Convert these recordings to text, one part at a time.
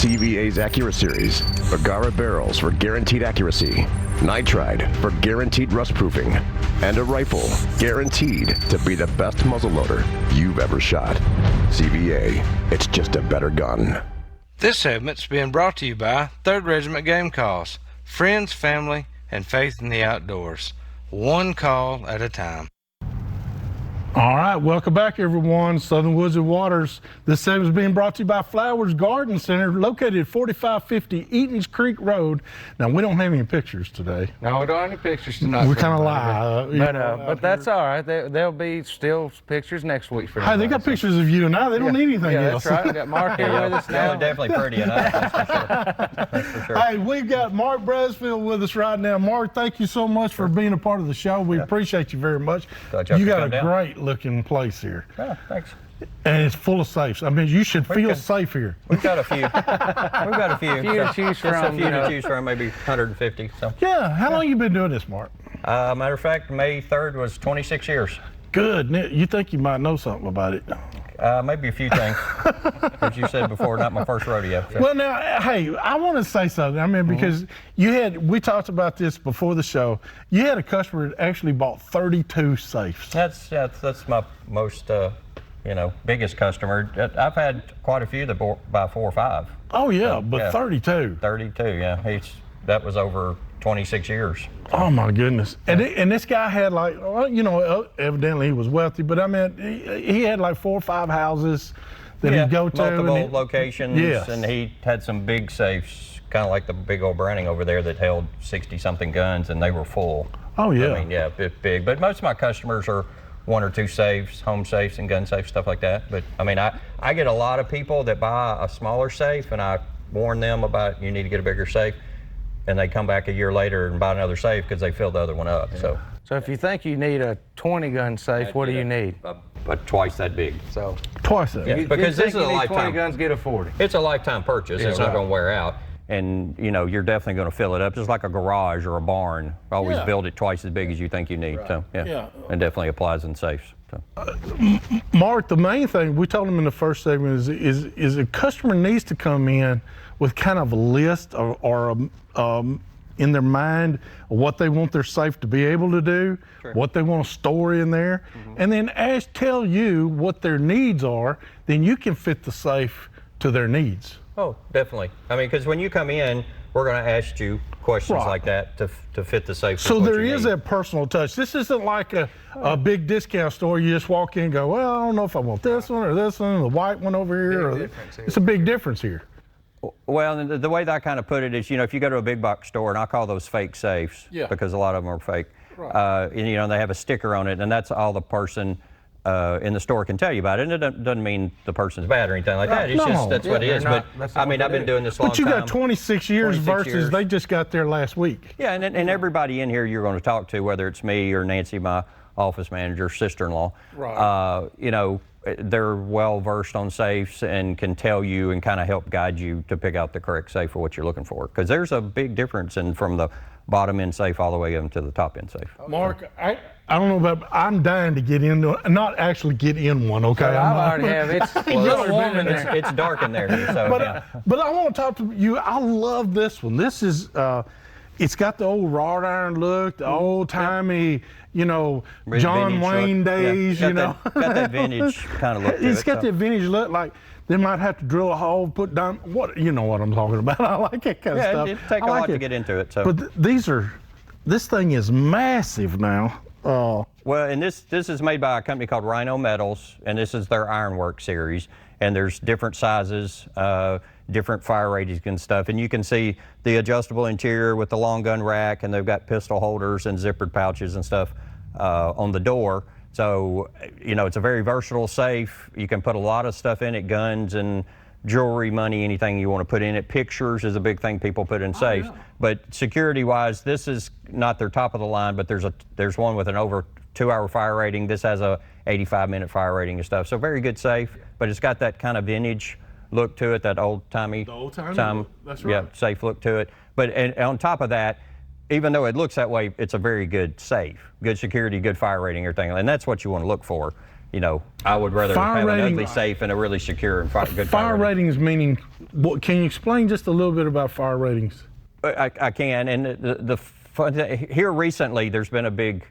CVA's Accura Series, Bergara barrels for guaranteed accuracy, nitride for guaranteed rust proofing, and a rifle guaranteed to be the best muzzleloader you've ever shot. CVA, it's just a better gun. This segment's being brought to you by 3rd Regiment Game Calls. Friends, family, and faith in the outdoors. One call at a time. All right, welcome back, everyone. Southern Woods and Waters. This segment is being brought to you by Flowers Garden Center, located at 4550 Eatons Creek Road. Now, we don't have any pictures today. No, we don't have any pictures tonight. We kind of lie. But that's all right. There'll be still pictures next week for you. Hey, they got pictures of you and I. They don't need anything else. That's right. We got Mark here with us now. Y'all are definitely pretty enough. That's for sure. Hey, we've got Mark Brasfield with us right now. Mark, thank you so much for being a part of the show. We appreciate you very much. You got a great looking place here. Yeah, thanks. And it's full of safes. I mean, you should feel safe here. We've got a few. We've got a few. To choose from. Just a few to choose from, maybe 150. So. Yeah. How long you been doing this, Mark? Matter of fact, May 3rd was 26 years. Good. You think you might know something about it? Maybe a few things. As you said before, not my first rodeo. So. Well, now, hey, I want to say something. I mean, because we talked about this before the show. You had a customer that actually bought 32 safes. That's my most, biggest customer. I've had quite a few that buy 4 or 5. Oh yeah, but 32. 32, yeah. That was over 26 years. Oh my goodness! And this guy had like, evidently he was wealthy, but I mean, he had like 4 or 5 houses that he'd go to. Multiple locations, and he had some big safes, kind of like the big old Browning over there that held 60-something guns, and they were full. Oh yeah. I mean, big. But most of my customers are 1 or 2 safes, home safes and gun safes, stuff like that. But I mean, I get a lot of people that buy a smaller safe, and I warn them about you need to get a bigger safe. And they come back a year later and buy another safe because they filled the other one up. Yeah. So if you think you need a 20-gun safe, what do you need? But twice that big. So twice that. Yeah, because this is a lifetime. 20 guns, get a 40. It's a lifetime purchase. It's not going to wear out, and you're definitely going to fill it up, just like a garage or a barn. Always build it twice as big as you think you need. Right. So it definitely applies in safes. So. Mark, the main thing we told him in the first segment is a customer needs to come in with kind of a list or in their mind what they want their safe to be able to do, what they want to store in there, and then tell you what their needs are, then you can fit the safe to their needs. Oh, definitely. I mean, because when you come in, we're going to ask you questions like that to fit the safe. So there is that personal touch. This isn't like a big discount store. You just walk in and go, well, I don't know if I want this one or this one, the white one over here. It's a big difference here. Well, the way that I kind of put it is, if you go to a big box store, and I call those fake safes because a lot of them are fake, and they have a sticker on it, and that's all the person in the store can tell you about it. And it doesn't mean the person's bad or anything like that. It's just that's what it is. But I mean, I've been doing this a long time. But you got 26 years versus they just got there last week. Yeah, and everybody in here you're going to talk to, whether it's me or Nancy, my office manager, sister-in-law, they're well versed on safes and can tell you and kind of help guide you to pick out the correct safe for what you're looking for. Because there's a big difference from the bottom end safe all the way into the top end safe. Mark, I don't know about, I'm dying to get into, not actually get in one, okay? I already have. It's dark in there. So, but I want to talk to you. I love this one. This is, it's got the old wrought iron look, the old timey, John Wayne days, got that vintage kind of look to it. It's got that vintage look, like they might have to drill a hole, put down, you know what I'm talking about. I like that kind of stuff. Yeah, it take a lot to get into it. So. But this thing is massive now. Well, and this is made by a company called Rhino Metals, and this is their Ironwork series. And there's different sizes, different fire ratings and stuff. And you can see the adjustable interior with the long gun rack, and they've got pistol holders and zippered pouches and stuff on the door. So, it's a very versatile safe. You can put a lot of stuff in it, guns and jewelry, money, anything you want to put in it. Pictures is a big thing people put in safes. Yeah. But security-wise, this is not their top of the line, but there's one with an over 2-hour fire rating. This has a 85-minute fire rating and stuff. So very good safe, but it's got that kind of vintage look to it, that old-timey, that's right. Safe look to it. But and on top of that, even though it looks that way, it's a very good safe, good security, good fire rating, everything. And that's what you want to look for. you know, I would rather Fire have rating- an ugly safe and a really secure and good Fire rating. ratings meaning, can you explain just a little bit about fire ratings? I can, and the fun thing, here recently there's been a big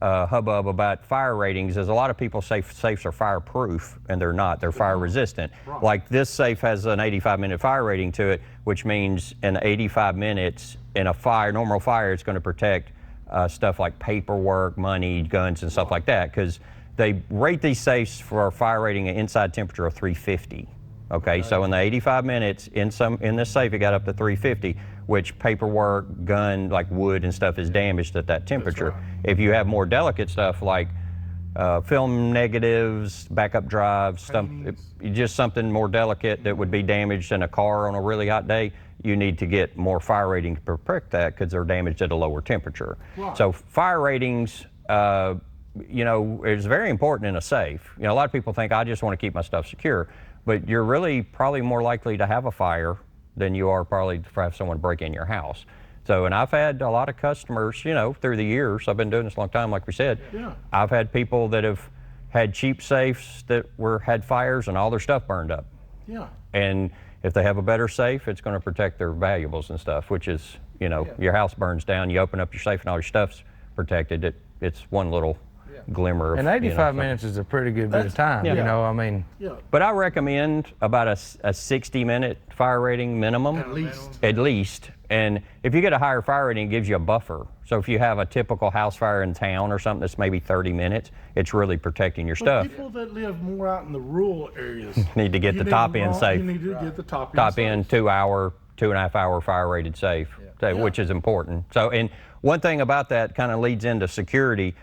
hubbub about fire ratings. As a lot of people say safes are fireproof, and they're not. They're fire resistant. Right. Like this safe has an 85-minute fire rating to it, which means in 85 minutes in a normal fire, it's going to protect stuff like paperwork, money, guns, and stuff like that. Because they rate these safes for a fire rating an inside temperature of 350. Okay, so in the 85 minutes in this safe, it got up to 350, which paperwork, gun, like wood and stuff is damaged at that temperature. Right. If you have more delicate stuff like film negatives, backup drives, just something more delicate that would be damaged in a car on a really hot day, you need to get more fire rating to protect that because they're damaged at a lower temperature. Right. So fire ratings, you know, is very important in a safe. You know, a lot of people think I just want to keep my stuff secure, but you're really probably more likely to have a fire than you are probably to have someone break in your house. So, and I've had a lot of customers, you know, through the years, I've been doing this a long time, like we said. Yeah. I've had people that have had cheap safes that had fires and all their stuff burned up. Yeah. And if they have a better safe, it's going to protect their valuables and stuff, which is, you know, your house burns down, you open up your safe and all your stuff's protected. It's one little glimmer of, and 85 minutes is a pretty good bit of time, you know, I mean. Yeah. But I recommend about a 60-minute fire rating minimum. At least. And if you get a higher fire rating, it gives you a buffer. So if you have a typical house fire in town or something that's maybe 30 minutes, it's really protecting your stuff. People that live more out in the rural areas need to get the top-end safe. You need to get the top-end Top-end 2.5-hour fire rated safe, which is important. So, and one thing about that kind of leads into security.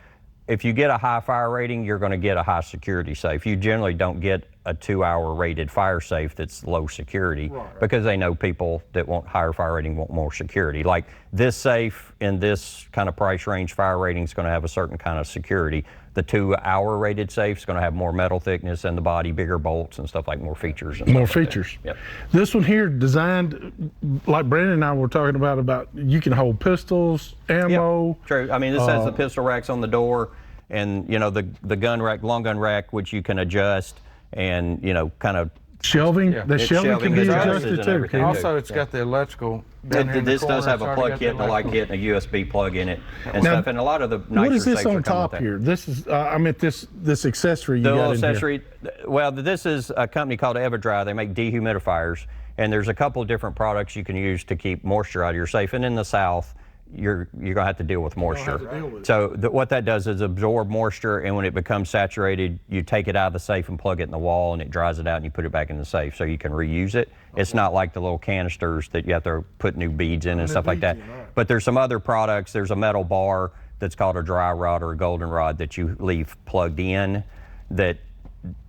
If you get a high fire rating, you're going to get a high security safe. You generally don't get a 2-hour rated fire safe that's low security, because they know people that want higher fire rating want more security. Like this safe in this kind of price range, fire rating is going to have a certain kind of security. The 2-hour rated safe is going to have more metal thickness in the body, bigger bolts and stuff, like more features. And more features. Yep. This one here designed, like Brandon and I were talking about you can hold pistols, ammo. Yep. True. I mean, this has the pistol racks on the door, and you know the gun rack, long gun rack, which you can adjust, and you know kind of shelving. The shelving can be adjusted too. Also, it's got the electrical. This does have a plug kit and a light kit and a USB plug in it and stuff. And a lot of the nicer what is this safes on are coming with top that. here? This is I meant this accessory you the got little in accessory. Here. Well, this is a company called Everdry. They make dehumidifiers, and there's a couple of different products you can use to keep moisture out of your safe. And in the South, you're gonna have to deal with moisture. So what that does is absorb moisture, and when it becomes saturated, you take it out of the safe and plug it in the wall, and it dries it out, and you put it back in the safe so you can reuse it. It's not like the little canisters that you have to put new beads in and stuff like that. But there's some other products. There's a metal bar that's called a dry rod or a golden rod that you leave plugged in that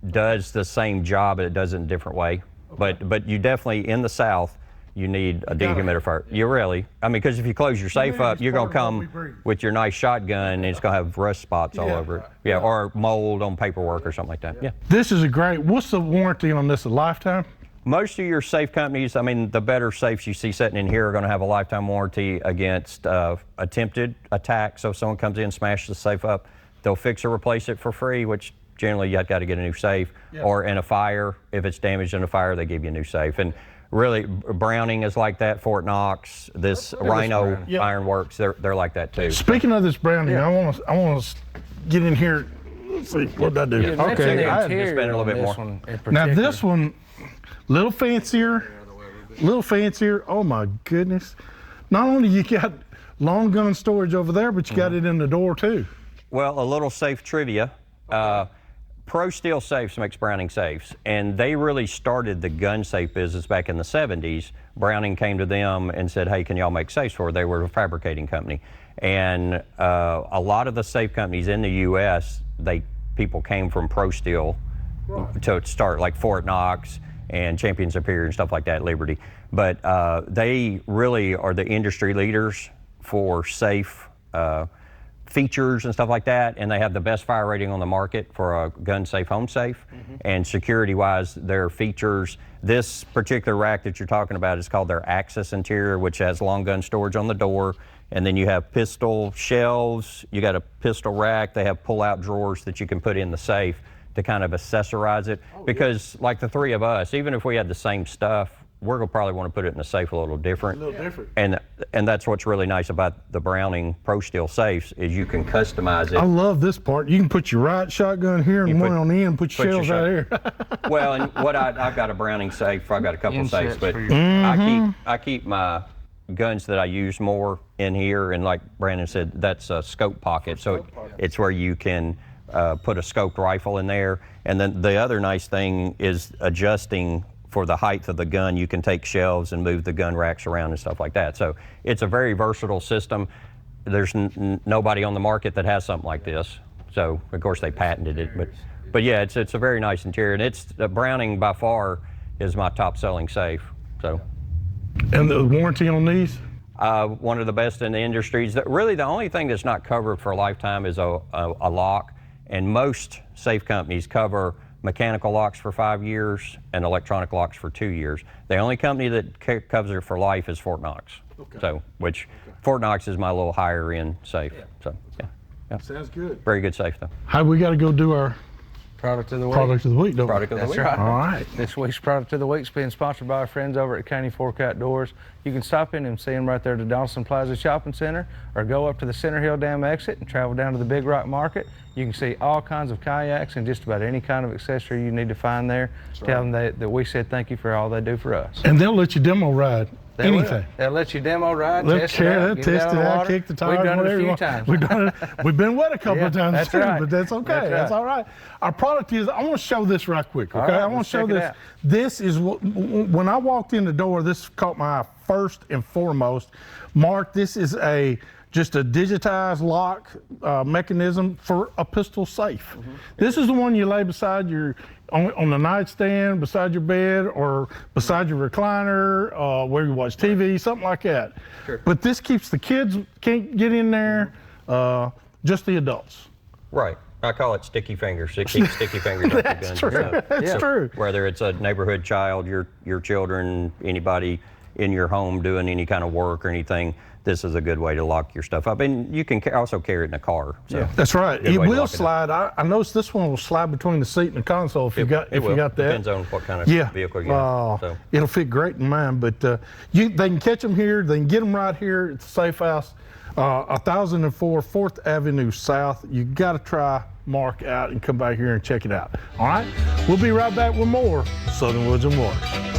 does the same job, but it does it in a different way. But you definitely, in the South, you need a dehumidifier. You really, I mean, because if you close your safe up, you're gonna come with your nice shotgun, and it's gonna have rust spots all over it. Yeah, or mold on paperwork or something like that. Yeah. This is what's the warranty on this, a lifetime? Most of your safe companies, I mean, the better safes you see sitting in here are gonna have a lifetime warranty against attempted attack. So if someone comes in, smashes the safe up, they'll fix or replace it for free, which generally you've got to get a new safe. Or in a fire, if it's damaged in a fire, they give you a new safe. And really, Browning is like that. Fort Knox, this Rhino Ironworks, they're like that too. Speaking of this Browning, I want to get in here. Let's see, what did I do? Okay, I had to spend a little bit more. Now this one, little fancier. Oh my goodness! Not only you got long gun storage over there, but you got it in the door too. Well, a little safe trivia. Pro Steel Safes makes Browning safes, and they really started the gun safe business back in the 70s. Browning came to them and said, hey, can y'all make safes for? They were a fabricating company. And a lot of the safe companies in the U.S., people came from Pro Steel to start, like Fort Knox and Champion Superior and stuff like that, Liberty. But they really are the industry leaders for safe features and stuff like that, and they have the best fire rating on the market for a gun safe, home safe. And security wise, their features, this particular rack that you're talking about is called their Access Interior, which has long gun storage on the door, and then you have pistol shelves, you got a pistol rack, they have pull out drawers that you can put in the safe to kind of accessorize it, because like the three of us, even if we had the same stuff, we're gonna probably want to put it in a safe a little different. And that's what's really nice about the Browning Pro Steel safes, is you can customize it. I love this part. You can put your right shotgun here and one on the end, and put your shells out here. Well, and what I've got a Browning safe. I've got a couple safes, but I keep my guns that I use more in here, and like Brandon said, that's a scope pocket. So it's where you can put a scoped rifle in there. And then the other nice thing is adjusting for the height of the gun. You can take shelves and move the gun racks around and stuff like that. So it's a very versatile system. There's nobody on the market that has something like this. So of course they patented it, but yeah, it's a very nice interior, and it's Browning by far is my top selling safe. So. And the warranty on these? One of the best in the industry. Really, the only thing that's not covered for a lifetime is a lock, and most safe companies cover mechanical locks for 5 years and electronic locks for 2 years. The only company that covers it for life is Fort Knox. So, Fort Knox is my little higher end safe. So, yeah. Sounds good. Very good safe though. Hey, we got to go do our Product of the week. product of the week, don't Product of the That's week. right. All right. This week's product of the week is being sponsored by our friends over at Caney Fork Outdoors. You can stop in and see them right there at the Donaldson Plaza Shopping Center, or go up to the Center Hill Dam exit and travel down to the Big Rock Market. You can see all kinds of kayaks and just about any kind of accessory you need to find there. Tell them that we said thank you for all they do for us. And they'll let you demo ride They will. anything. They'll let you demo ride, They'll test it out, get test out it on the out, water. kick the tires, We've done it whatever a you few want. times. We've been wet a couple Yeah, of times that's too, right. but that's okay. That's That's right. all right. Our product is, I want to show this right quick, okay? All right, I want let's to show check it this. out. This is, when I walked in the door, this caught my eye first and foremost. Mark, this is just a digitized lock mechanism for a pistol safe. This is the one you lay beside on the nightstand, beside your bed, or beside your recliner, where you watch TV, something like that. Sure. But this keeps the kids, can't get in there, just the adults. Right. I call it sticky fingers. It keeps sticky fingers off the guns. That's true. and stuff. That's true. Whether it's a neighborhood child, your children, anybody in your home doing any kind of work or anything, this is a good way to lock your stuff up. And you can also carry it in a car. So That's right. good It way to will lock it up. slide. I noticed this one will slide between the seat and the console if you got It will. that. Depends on what kind of vehicle you have. So. It'll fit great in mine. But they can catch them here. They can get them right here at the Safe House, 1004 4th Avenue South. You got to try Mark out and come back here and check it out. All right. We'll be right back with more Southern Woods and Waters.